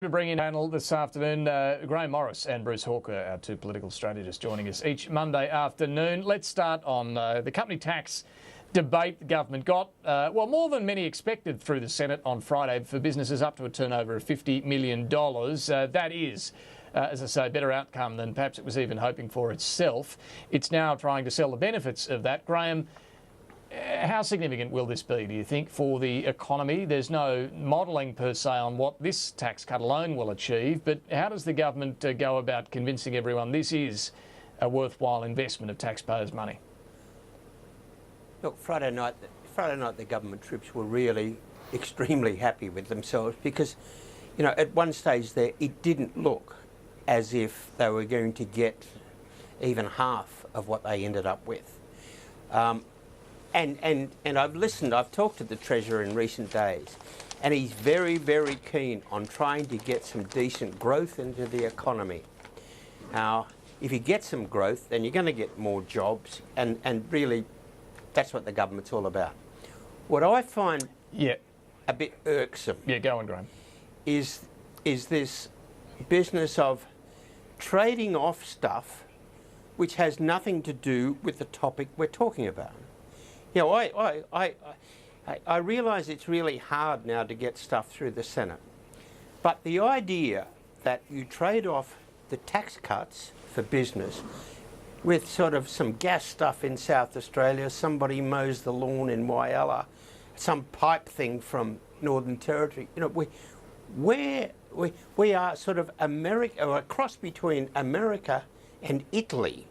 To bring in panel this afternoon, Grahame Morris and Bruce Hawker, our two political strategists, joining us each Monday afternoon. Let's start on the company tax debate the government got, well, more than many expected through the Senate on Friday for businesses up to a turnover of $50 million. That is, as I say, better outcome than perhaps it was even hoping for itself. It's now trying to sell the benefits of that. Grahame, how significant will this be, do you think, for the economy? There's no modelling per se on what this tax cut alone will achieve, but how does the government go about convincing everyone this is a worthwhile investment of taxpayers' money? Look, Friday night the government troops were really extremely happy with themselves because, you know, at one stage there it didn't look as if they were going to get even half of what they ended up with. And I've talked to the Treasurer in recent days, and he's very, very keen on trying to get some decent growth into the economy. Now, if you get some growth, then you're going to get more jobs, and really, that's what the government's all about. What I find a bit irksome go on, Grahame, is this business of trading off stuff which has nothing to do with the topic we're talking about. You know, I realise it's really hard now to get stuff through the Senate, but the idea that you trade off the tax cuts for business with sort of some gas stuff in South Australia, somebody mows the lawn in Whyalla, some pipe thing from Northern Territory, you know, we are sort of America, or a cross between America and Italy,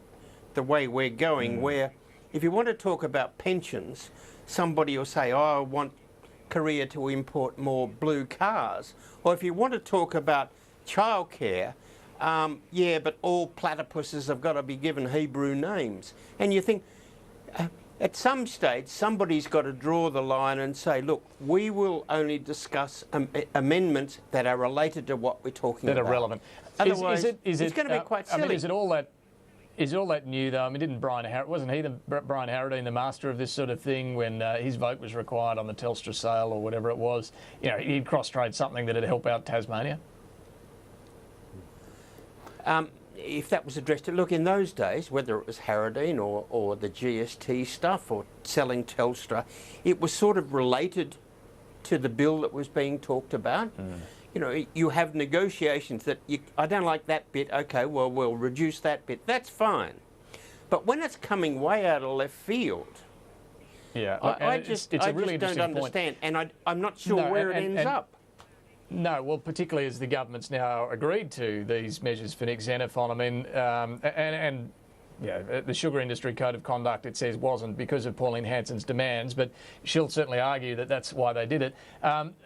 the way we're going, where if you want to talk about pensions, somebody will say, oh, I want Korea to import more blue cars. Or if you want to talk about childcare, yeah, but all platypuses have got to be given Hebrew names. And you think, at some stage, somebody's got to draw the line and say, look, we will only discuss amendments that are related to what we're talking about. That are relevant. Otherwise, it's going to be quite silly. I mean, is it all that new, though? I mean, wasn't he Brian Harradine, the master of this sort of thing, when his vote was required on the Telstra sale or whatever it was? You know, he'd cross-trade something that'd help out Tasmania. If that was addressed to, look, in those days, whether it was Harradine or the GST stuff or selling Telstra, it was sort of related to the bill that was being talked about. You know, you have negotiations that I don't like that bit, okay, well, we'll reduce that bit. That's fine. But when it's coming way out of left field, I just don't understand, and I'm not sure where it ends up. No, well, particularly as the government's now agreed to these measures for Xenephon. I mean, the sugar industry code of conduct, it says, wasn't because of Pauline Hanson's demands, but she'll certainly argue that that's why they did it.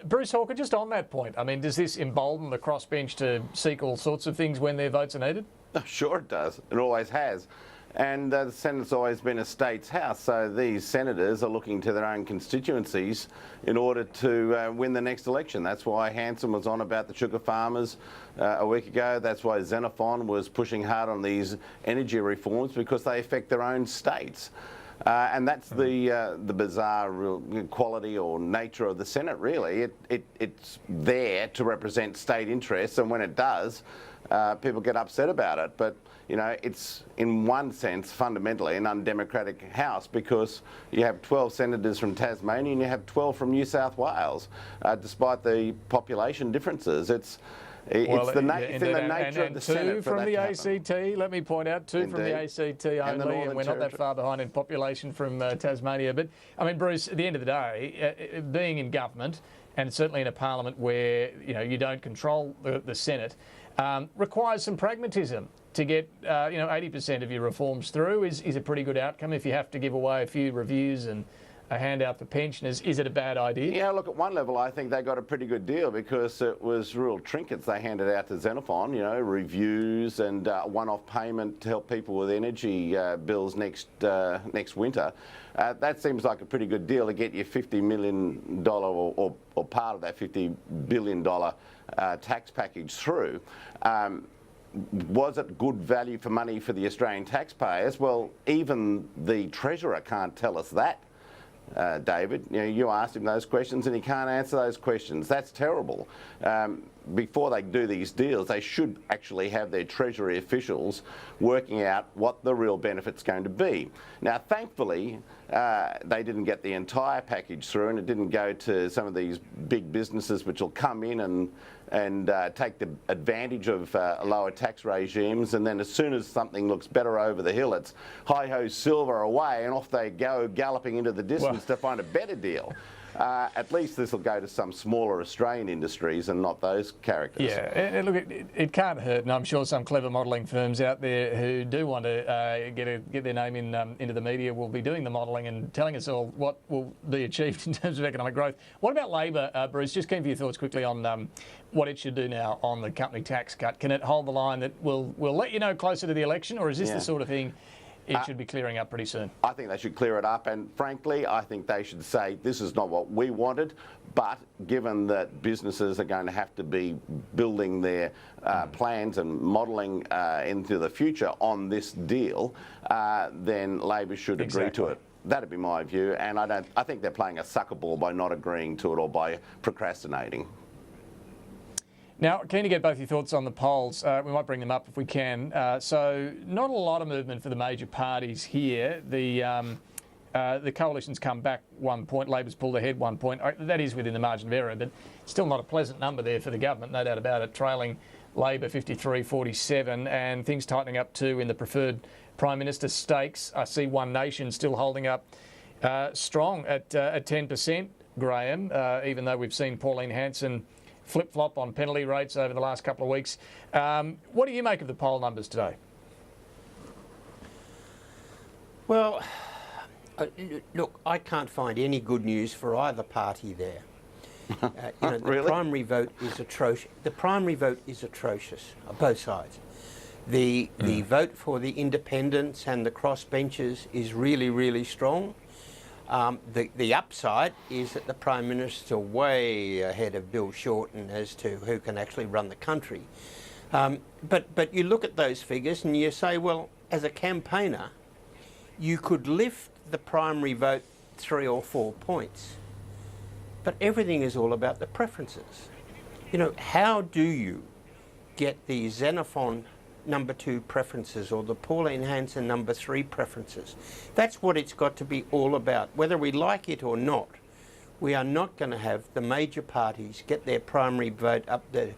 Bruce Hawker, just on that point, I mean, does this embolden the crossbench to seek all sorts of things when their votes are needed? Sure it does. It always has. And the Senate's always been a state's house, so these senators are looking to their own constituencies in order to win the next election. That's why Hanson was on about the sugar farmers a week ago. That's why Xenephon was pushing hard on these energy reforms, because they affect their own states. And that's the bizarre quality or nature of the Senate, really. It's there to represent state interests, and when it does, people get upset about it. But you know, it's in one sense fundamentally an undemocratic house, because you have 12 senators from Tasmania and you have 12 from New South Wales, despite the population differences. It's in the nature of the Senate. Two from the ACT, let me point out, two from the ACT only, and we're not that far behind in population from Tasmania. But, I mean, Bruce, at the end of the day, being in government, and certainly in a parliament where, you know, you don't control the Senate, requires some pragmatism. To get 80% of your reforms through is a pretty good outcome. If you have to give away a few reviews and a handout for pensioners, is it a bad idea? Yeah, look, at one level I think they got a pretty good deal, because it was real trinkets they handed out to Xenephon, you know, reviews and one-off payment to help people with energy bills next winter. That seems like a pretty good deal to get your $50 million or part of that $50 billion tax package through. Was it good value for money for the Australian taxpayers? Well, even the Treasurer can't tell us that, David. You know, you asked him those questions and he can't answer those questions. That's terrible. before they do these deals, they should actually have their Treasury officials working out what the real benefit's going to be. Now, thankfully, they didn't get the entire package through, and it didn't go to some of these big businesses which will come in and take the advantage of lower tax regimes, and then as soon as something looks better over the hill, it's hi-ho silver away, and off they go galloping into the distance to find a better deal. At least this will go to some smaller Australian industries and not those characters. Yeah, and look, it can't hurt, and I'm sure some clever modelling firms out there who do want to get their name into the media will be doing the modelling and telling us all what will be achieved in terms of economic growth. What about Labor, Bruce? Just keen for your thoughts quickly on what it should do now on the company tax cut. Can it hold the line that we'll let you know closer to the election, or is this the sort of thing it should be clearing up pretty soon? I think they should clear it up, and frankly, I think they should say this is not what we wanted, but given that businesses are going to have to be building their plans and modelling into the future on this deal, then Labor should agree to it. That'd be my view, and I think they're playing a sucker ball by not agreeing to it or by procrastinating. Now, keen to get both your thoughts on the polls. We might bring them up if we can. So, not a lot of movement for the major parties here. The coalition's come back 1 point. Labor's pulled ahead 1 point. That is within the margin of error, but still not a pleasant number there for the government, no doubt about it. Trailing Labor 53-47, and things tightening up too in the preferred Prime Minister stakes. I see One Nation still holding up strong at 10%, Graham, even though we've seen Pauline Hanson flip-flop on penalty rates over the last couple of weeks. What do you make of the poll numbers today? Well, look, I can't find any good news for either party there. The Really? primary vote is atrocious. The primary vote is atrocious on both sides. The vote for the independents and the crossbenchers is really, really strong. The upside is that the Prime Minister way ahead of Bill Shorten as to who can actually run the country. But you look at those figures and you say, well, as a campaigner, you could lift the primary vote 3 or 4 points. But everything is all about the preferences. You know, how do you get the Xenephon number 2 preferences or the Pauline Hanson number 3 preferences? That's what it's got to be all about. Whether we like it or not, we are not going to have the major parties get their primary vote up there,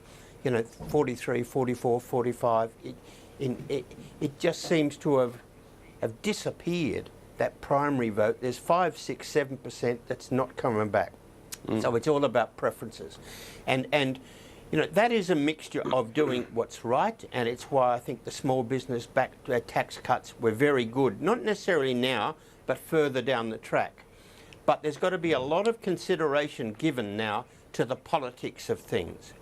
43, 44, 45. It just seems to have disappeared, that primary vote. There's 5, 6, 7% that's not coming back. So it's all about preferences. And that is a mixture of doing what's right, and it's why I think the small business back tax cuts were very good. Not necessarily now, but further down the track. But there's got to be a lot of consideration given now to the politics of things.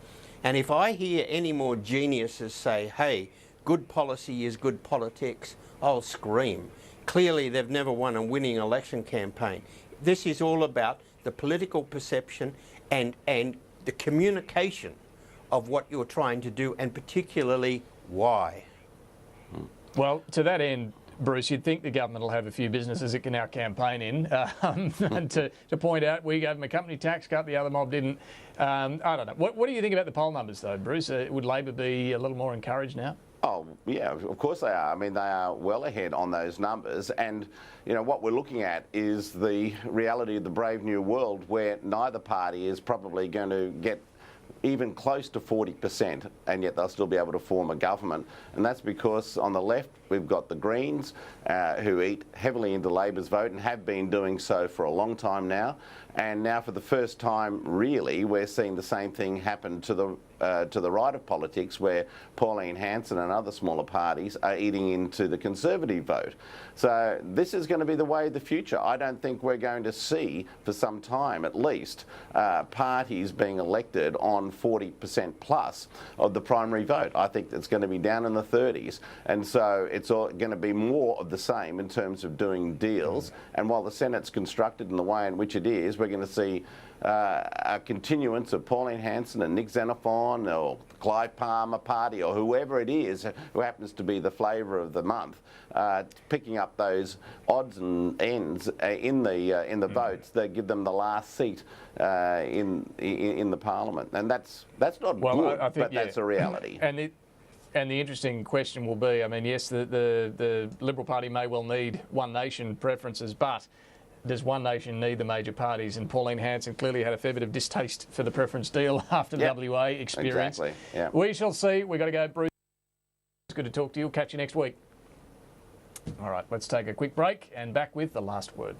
And if I hear any more geniuses say, hey, good policy is good politics, I'll scream. Clearly, they've never won a winning election campaign. This is all about the political perception and the communication of what you're trying to do, and particularly why. Well, to that end, Bruce, you'd think the government will have a few businesses it can now campaign in and to point out we gave them a company tax cut, the other mob didn't. I don't know. What do you think about the poll numbers, though, Bruce? Would Labor be a little more encouraged now? Oh, yeah, of course they are. I mean, they are well ahead on those numbers. And, what we're looking at is the reality of the brave new world where neither party is probably going to get even close to 40%, and yet they'll still be able to form a government. And that's because on the left, we've got the Greens, who eat heavily into Labor's vote and have been doing so for a long time now. And now for the first time, really, we're seeing the same thing happen to the right of politics, where Pauline Hanson and other smaller parties are eating into the Conservative vote. So this is going to be the way of the future. I don't think we're going to see, for some time at least, parties being elected on 40% plus of the primary vote. I think it's going to be down in the 30s. And so it's all going to be more of the same in terms of doing deals. And while the Senate's constructed in the way in which it is, we're going to see a continuance of Pauline Hanson and Nick Xenephon or Clive Palmer party or whoever it is who happens to be the flavour of the month, picking up those odds and ends in the votes that give them the last seat in the Parliament, and that's not good, I think, but that's a reality. And the interesting question will be, I mean, yes, the Liberal Party may well need One Nation preferences, but does One Nation need the major parties? And Pauline Hanson clearly had a fair bit of distaste for the preference deal after the WA experience. Exactly. Yeah. We shall see. We've got to go. Bruce, it's good to talk to you. Catch you next week. All right, let's take a quick break and back with the last word.